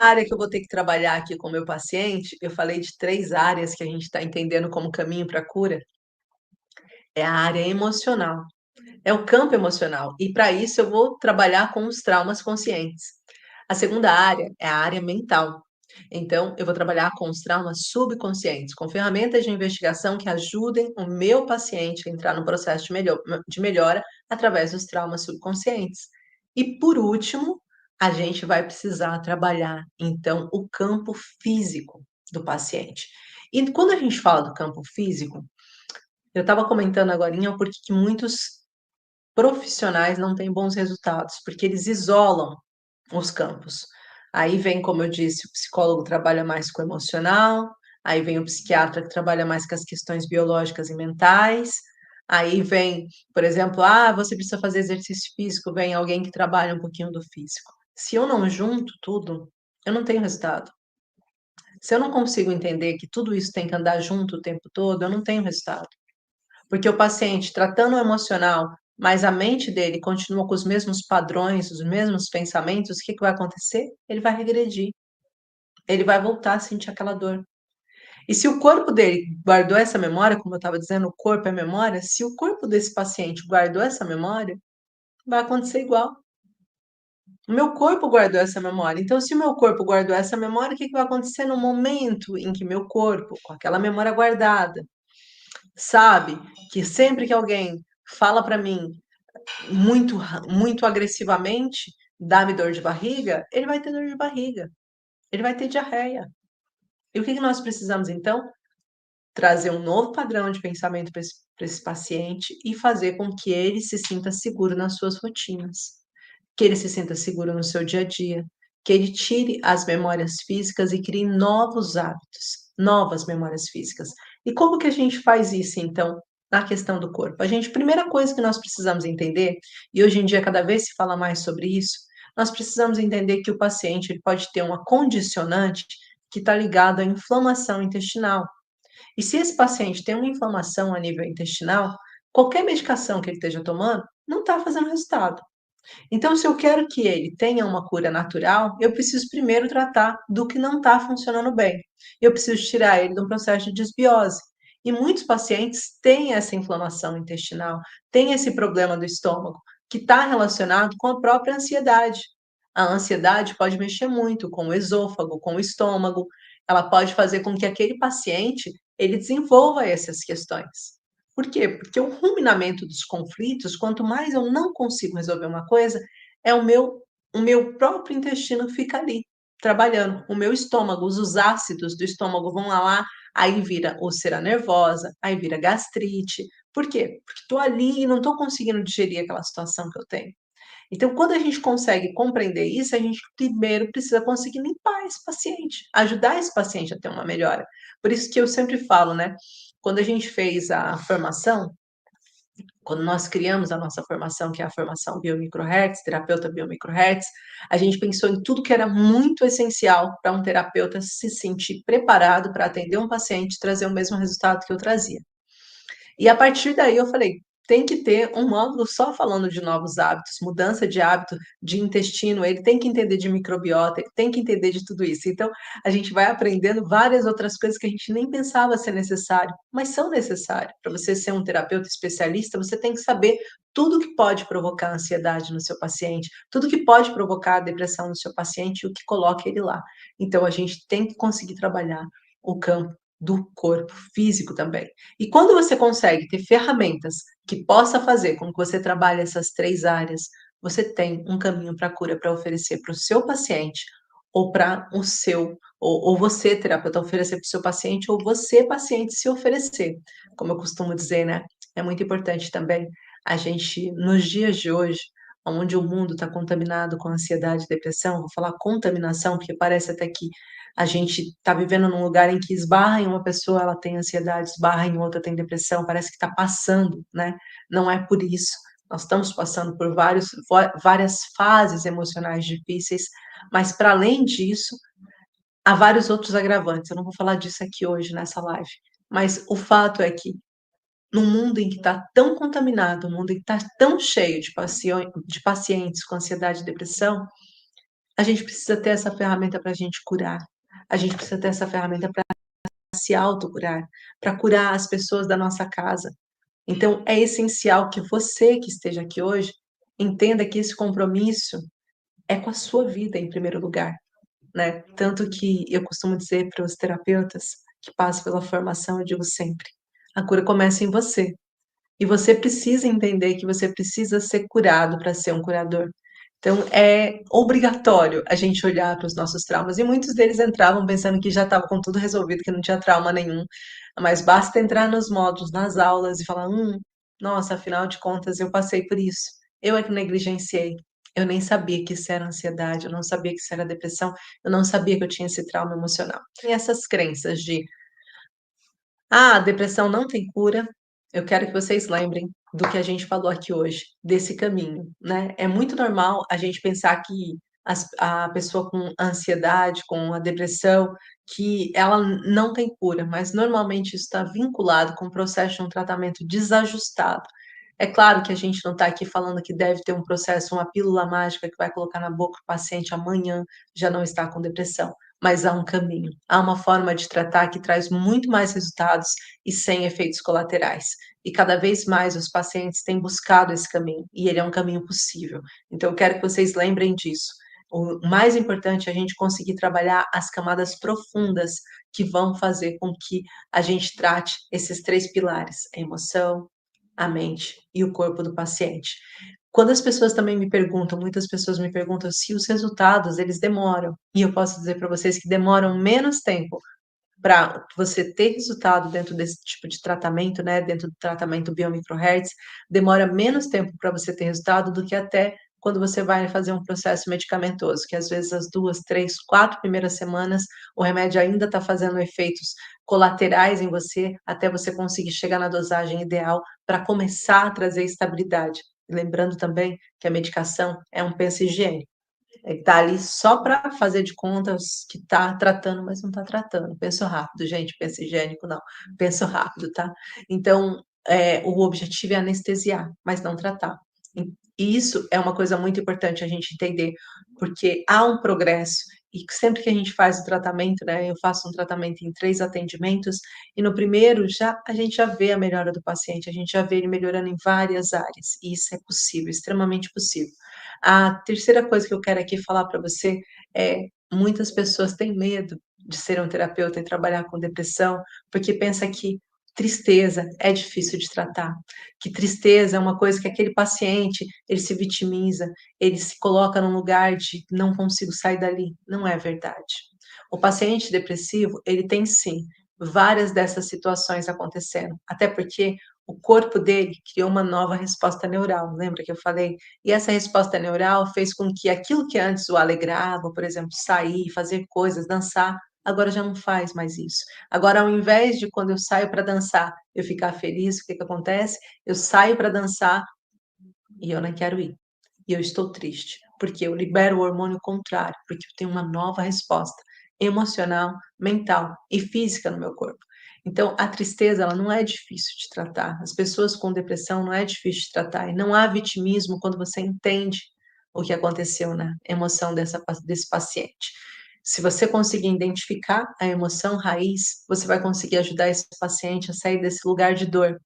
área que eu vou ter que trabalhar aqui com o meu paciente, eu falei de 3 áreas que a gente está entendendo como caminho para a cura, é a área emocional, é o campo emocional, e para isso eu vou trabalhar com os traumas conscientes. A segunda área é a área mental, então eu vou trabalhar com os traumas subconscientes, com ferramentas de investigação que ajudem o meu paciente a entrar no processo de melhora através dos traumas subconscientes. E por último, a gente vai precisar trabalhar, então, o campo físico do paciente. E quando a gente fala do campo físico, eu estava comentando agorinha porque que muitos profissionais não têm bons resultados, porque eles isolam os campos. Aí vem, como eu disse, o psicólogo trabalha mais com o emocional, aí vem o psiquiatra que trabalha mais com as questões biológicas e mentais, aí vem, por exemplo, você precisa fazer exercício físico, vem alguém que trabalha um pouquinho do físico. Se eu não junto tudo, eu não tenho resultado. Se eu não consigo entender que tudo isso tem que andar junto o tempo todo, eu não tenho resultado. Porque o paciente tratando o emocional, mas a mente dele continua com os mesmos padrões, os mesmos pensamentos, o que que vai acontecer? Ele vai regredir, ele vai voltar a sentir aquela dor. E se o corpo dele guardou essa memória, como eu estava dizendo, o corpo é memória, se o corpo desse paciente guardou essa memória, vai acontecer igual. O meu corpo guardou essa memória. Então, se o meu corpo guardou essa memória, o que que vai acontecer no momento em que meu corpo, com aquela memória guardada, sabe que sempre que alguém fala para mim muito agressivamente, dá-me dor de barriga, ele vai ter dor de barriga, ele vai ter diarreia. E o que que nós precisamos então? Trazer um novo padrão de pensamento para esse paciente e fazer com que ele se sinta seguro nas suas rotinas, que ele se sinta seguro no seu dia a dia, que ele tire as memórias físicas e crie novos hábitos, novas memórias físicas. E como que a gente faz isso então? Na questão do corpo. Primeira coisa que nós precisamos entender, e hoje em dia cada vez se fala mais sobre isso, nós precisamos entender que o paciente ele pode ter uma condicionante que está ligado à inflamação intestinal. E se esse paciente tem uma inflamação a nível intestinal, qualquer medicação que ele esteja tomando não está fazendo resultado. Então, se eu quero que ele tenha uma cura natural, eu preciso primeiro tratar do que não está funcionando bem. Eu preciso tirar ele de um processo de desbiose. E muitos pacientes têm essa inflamação intestinal, têm esse problema do estômago, que está relacionado com a própria ansiedade. A ansiedade pode mexer muito com o esôfago, com o estômago, ela pode fazer com que aquele paciente ele desenvolva essas questões. Por quê? Porque o ruminamento dos conflitos, quanto mais eu não consigo resolver uma coisa, é o meu próprio intestino fica ali, trabalhando. O meu estômago, os ácidos do estômago vão lá, aí vira úlcera nervosa, aí vira gastrite. Por quê? Porque estou ali e não estou conseguindo digerir aquela situação que eu tenho. Então, quando a gente consegue compreender isso, a gente primeiro precisa conseguir limpar esse paciente, ajudar esse paciente a ter uma melhora. Por isso que eu sempre falo, né? Quando a gente fez a formação, quando nós criamos a nossa formação, que é a formação Biomicrohertz, terapeuta Biomicrohertz, a gente pensou em tudo que era muito essencial para um terapeuta se sentir preparado para atender um paciente e trazer o mesmo resultado que eu trazia. E a partir daí eu falei, tem que ter um módulo só falando de novos hábitos, mudança de hábito, de intestino, ele tem que entender de microbiota, ele tem que entender de tudo isso. Então, a gente vai aprendendo várias outras coisas que a gente nem pensava ser necessário, mas são necessárias. Para você ser um terapeuta especialista, você tem que saber tudo que pode provocar ansiedade no seu paciente, tudo que pode provocar depressão no seu paciente e o que coloca ele lá. Então, a gente tem que conseguir trabalhar o campo do corpo físico também. E quando você consegue ter ferramentas que possa fazer com que você trabalhe essas 3 áreas, você tem um caminho para a cura para oferecer para o seu paciente ou para o seu ou você, terapeuta, oferecer para o seu paciente ou você, paciente, se oferecer. Como eu costumo dizer, né, é muito importante também a gente, nos dias de hoje, onde o mundo está contaminado com ansiedade e depressão, vou falar contaminação, porque parece até que a gente está vivendo num lugar em que esbarra em uma pessoa, ela tem ansiedade, esbarra em outra, tem depressão, parece que está passando, né? Não é por isso. Nós estamos passando por várias fases emocionais difíceis, mas para além disso, há vários outros agravantes. Eu não vou falar disso aqui hoje nessa live, mas o fato é que num mundo em que está tão contaminado, um mundo em que está tão cheio de pacientes com ansiedade e depressão, A gente precisa ter essa ferramenta para a gente curar. A gente precisa ter essa ferramenta para se autocurar, para curar as pessoas da nossa casa. Então, é essencial que você que esteja aqui hoje entenda que esse compromisso é com a sua vida em primeiro lugar, né? Tanto que eu costumo dizer para os terapeutas que passam pela formação, eu digo sempre: a cura começa em você. E você precisa entender que você precisa ser curado para ser um curador. Então, é obrigatório a gente olhar para os nossos traumas. E muitos deles entravam pensando que já estava com tudo resolvido, que não tinha trauma nenhum. Mas basta entrar nos módulos, nas aulas e falar: nossa, afinal de contas, eu passei por isso. Eu é que negligenciei. Eu nem sabia que isso era ansiedade, eu não sabia que isso era depressão, eu não sabia que eu tinha esse trauma emocional. E essas crenças de a depressão não tem cura. Eu quero que vocês lembrem do que a gente falou aqui hoje, desse caminho, né. É muito normal a gente pensar que a pessoa com ansiedade, com a depressão, que ela não tem cura, mas normalmente isso está vinculado com o processo de um tratamento desajustado. É claro que a gente não está aqui falando que deve ter um processo, uma pílula mágica que vai colocar na boca do paciente amanhã já não está com depressão, mas há um caminho, há uma forma de tratar que traz muito mais resultados e sem efeitos colaterais. E cada vez mais os pacientes têm buscado esse caminho, e ele é um caminho possível. Então eu quero que vocês lembrem disso. O mais importante é a gente conseguir trabalhar as camadas profundas que vão fazer com que a gente trate esses 3 pilares: a emoção, a mente e o corpo do paciente. Quando as pessoas também me perguntam, muitas pessoas me perguntam se os resultados eles demoram, e eu posso dizer para vocês que demoram menos tempo para você ter resultado dentro desse tipo de tratamento, né, dentro do tratamento biomicrohertz, demora menos tempo para você ter resultado do que até quando você vai fazer um processo medicamentoso, que às vezes as 2, 3, 4 primeiras semanas, o remédio ainda está fazendo efeitos colaterais em você, até você conseguir chegar na dosagem ideal para começar a trazer estabilidade. E lembrando também que a medicação é um pensa higiênico. Ele tá ali só para fazer de contas que tá tratando, mas não tá tratando. Penso rápido, gente, penso higiênico não, penso rápido, tá. Então, o objetivo é anestesiar, mas não tratar. E isso é uma coisa muito importante a gente entender, porque há um progresso e sempre que a gente faz o tratamento, né, eu faço um tratamento em 3 atendimentos, e no primeiro a gente já vê a melhora do paciente, a gente já vê ele melhorando em várias áreas, e isso é possível, extremamente possível. A terceira coisa que eu quero aqui falar para você é, muitas pessoas têm medo de ser um terapeuta e trabalhar com depressão, porque pensa que tristeza é difícil de tratar, que tristeza é uma coisa que aquele paciente, ele se vitimiza, ele se coloca num lugar de não consigo sair dali. Não é verdade. O paciente depressivo, ele tem sim várias dessas situações acontecendo, até porque o corpo dele criou uma nova resposta neural, lembra que eu falei? E essa resposta neural fez com que aquilo que antes o alegrava, por exemplo, sair, fazer coisas, dançar, agora já não faz mais isso. Agora, ao invés de quando eu saio para dançar, eu ficar feliz, o que que acontece? Eu saio para dançar e eu não quero ir. E eu estou triste, porque eu libero o hormônio contrário, porque eu tenho uma nova resposta emocional, mental e física no meu corpo. Então, a tristeza, ela não é difícil de tratar. As pessoas com depressão não é difícil de tratar. E não há vitimismo quando você entende o que aconteceu na emoção desse paciente. Se você conseguir identificar a emoção raiz, você vai conseguir ajudar esse paciente a sair desse lugar de dor.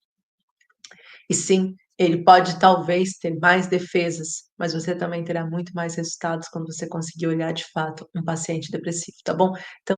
E sim, ele pode talvez ter mais defesas, mas você também terá muito mais resultados quando você conseguir olhar de fato um paciente depressivo, tá bom? Então